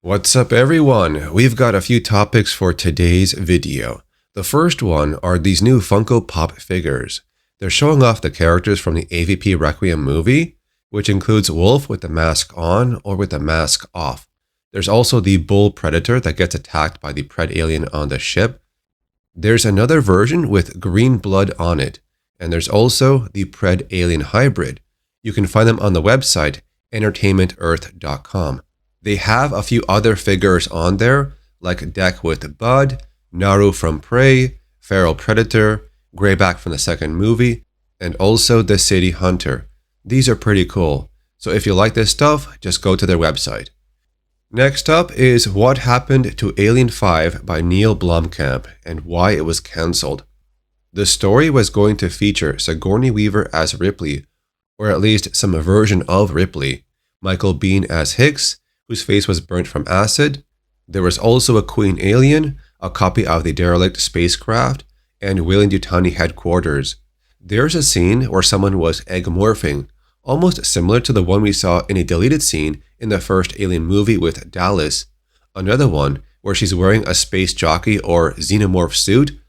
What's up everyone? We've got a few topics for today's video. The first one are these new Funko Pop figures. They're showing off the characters from the AVP Requiem movie, which includes Wolf with the mask on or with the mask off. There's also the Bull Predator that gets attacked by the Pred alien on the ship. There's another version with green blood on it. And there's also the Pred alien hybrid. You can find them on the website entertainmentearth.com. They have a few other figures on there, like Deck with Bud, Naru from Prey, Feral Predator, Greyback from the second movie, and also the City Hunter. These are pretty cool, so if you like this stuff, just go to their website. Next up is What Happened to Alien 5 by Neil Blomkamp and why it was cancelled. The story was going to feature Sigourney Weaver as Ripley, or at least some version of Ripley, Michael Biehn as Hicks, whose face was burnt from acid. There was also a Queen alien, a copy of the derelict spacecraft, and weyland yutani headquarters. There's a scene where someone was egg morphing, almost similar to the one we saw in a deleted scene in the first Alien movie with Dallas. Another one where she's wearing a space jockey or Xenomorph suit.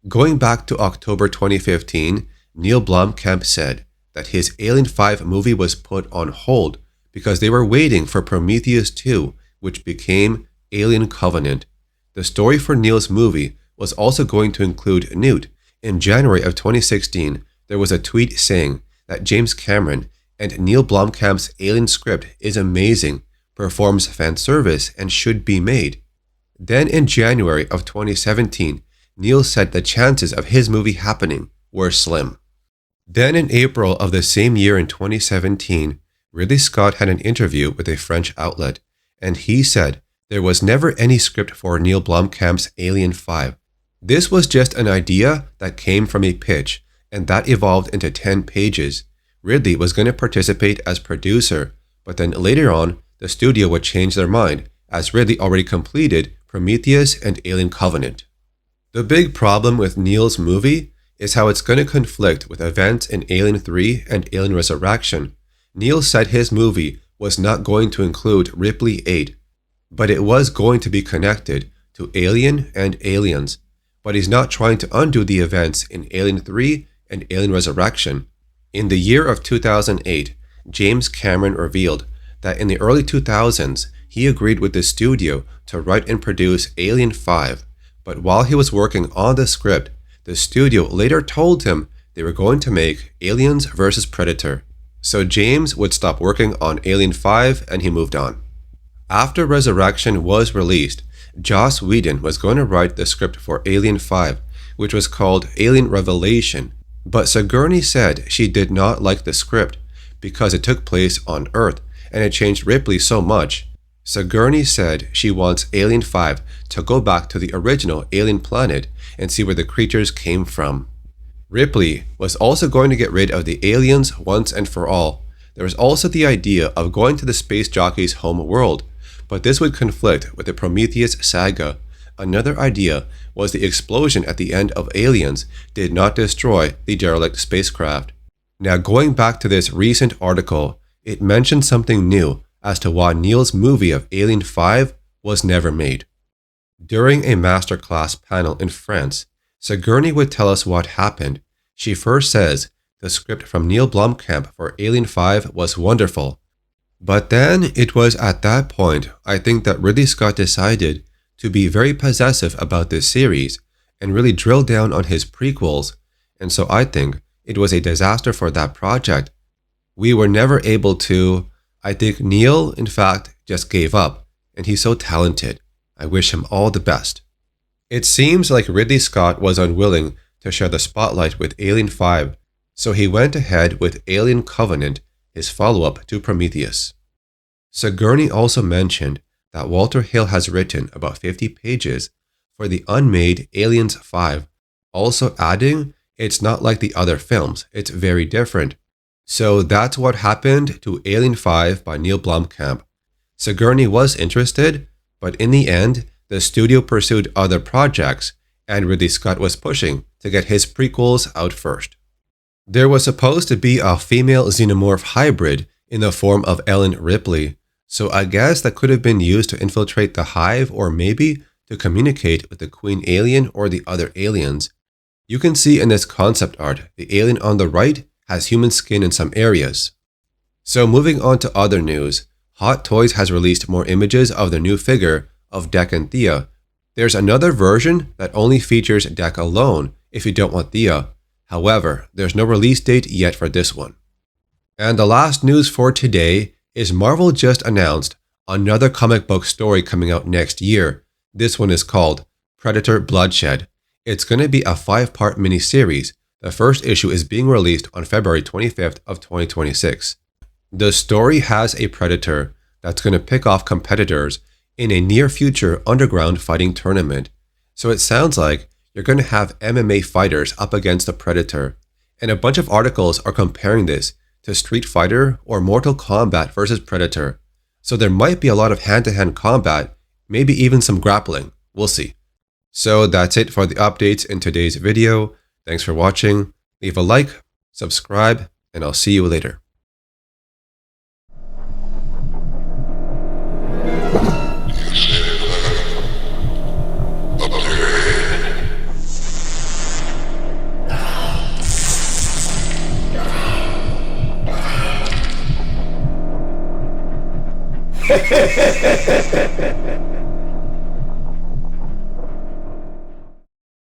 Going back to October 2015, Neil Blomkamp said that his Alien 5 movie was put on hold because they were waiting for Prometheus 2, which became Alien Covenant. The story for Neil's movie was also going to include Newt. In January of 2016, there was a tweet saying that James Cameron and Neil Blomkamp's Alien script is amazing, performs fan service, and should be made. Then in January of 2017, Neil said the chances of his movie happening were slim. Then in April of the same year in 2017, Ridley Scott had an interview with a French outlet, and he said there was never any script for Neil Blomkamp's Alien 5. This was just an idea that came from a pitch, and that evolved into 10 pages. Ridley was going to participate as producer, but then later on, the studio would change their mind, as Ridley already completed Prometheus and Alien Covenant. The big problem with Neil's movie is how it's going to conflict with events in Alien 3 and Alien Resurrection. Neil said his movie was not going to include Ripley 8, but it was going to be connected to Alien and Aliens. But he's not trying to undo the events in Alien 3 and Alien Resurrection. In the year of 2008, James Cameron revealed that in the early 2000s, he agreed with the studio to write and produce Alien 5, but while he was working on the script, the studio later told him they were going to make Aliens vs. Predator. So James would stop working on Alien 5 and he moved on. After Resurrection was released, Joss Whedon was going to write the script for Alien 5, which was called Alien Revelation, but Sigourney said she did not like the script because it took place on Earth and it changed Ripley so much. Sigourney said she wants Alien 5 to go back to the original alien planet and see where the creatures came from. Ripley was also going to get rid of the aliens once and for all. There was also the idea of going to the space jockey's home world, but this would conflict with the Prometheus Saga. Another idea was the explosion at the end of Aliens did not destroy the derelict spacecraft. Now going back to this recent article, it mentioned something new as to why Neil's movie of Alien 5 was never made. During a masterclass panel in France, Sigourney would tell us what happened. She first says the script from Neil Blomkamp for Alien 5 was wonderful. But then it was at that point, I think, that Ridley Scott decided to be very possessive about this series and really drill down on his prequels, and so I think it was a disaster for that project. We were never able to. I think Neil, in fact, just gave up, and he's so talented. I wish him all the best. It seems like Ridley Scott was unwilling to share the spotlight with Alien 5, so he went ahead with Alien Covenant, his follow-up to Prometheus. Sigourney also mentioned that Walter Hill has written about 50 pages for the unmade Aliens 5, also adding, it's not like the other films, it's very different. So that's what happened to Alien 5 by Neil Blomkamp. Sigourney was interested, but in the end, the studio pursued other projects, and Ridley Scott was pushing to get his prequels out first. There was supposed to be a female Xenomorph hybrid in the form of Ellen Ripley, So I guess that could have been used to infiltrate the hive or maybe to communicate with the queen alien or the other aliens. You can see in this concept art, the alien on the right has human skin in some areas. So moving on to other news, Hot Toys has released more images of their new figure of Dec and Thea. There's another version that only features Dec alone if you don't want Thea. However, there's no release date yet for this one. And the last news for today is Marvel just announced another comic book story coming out next year. This one is called Predator Bloodshed. It's going to be a 5-part miniseries. The first issue is being released on February 25th of 2026. The story has a predator that's going to pick off competitors in a near future underground fighting tournament. So it sounds like you're going to have MMA fighters up against the predator. And a bunch of articles are comparing this to Street Fighter or Mortal Kombat versus Predator. So there might be a lot of hand-to-hand combat, maybe even some grappling. We'll see. So that's it for the updates in today's video. Thanks for watching. Leave a like, subscribe, and I'll see you later.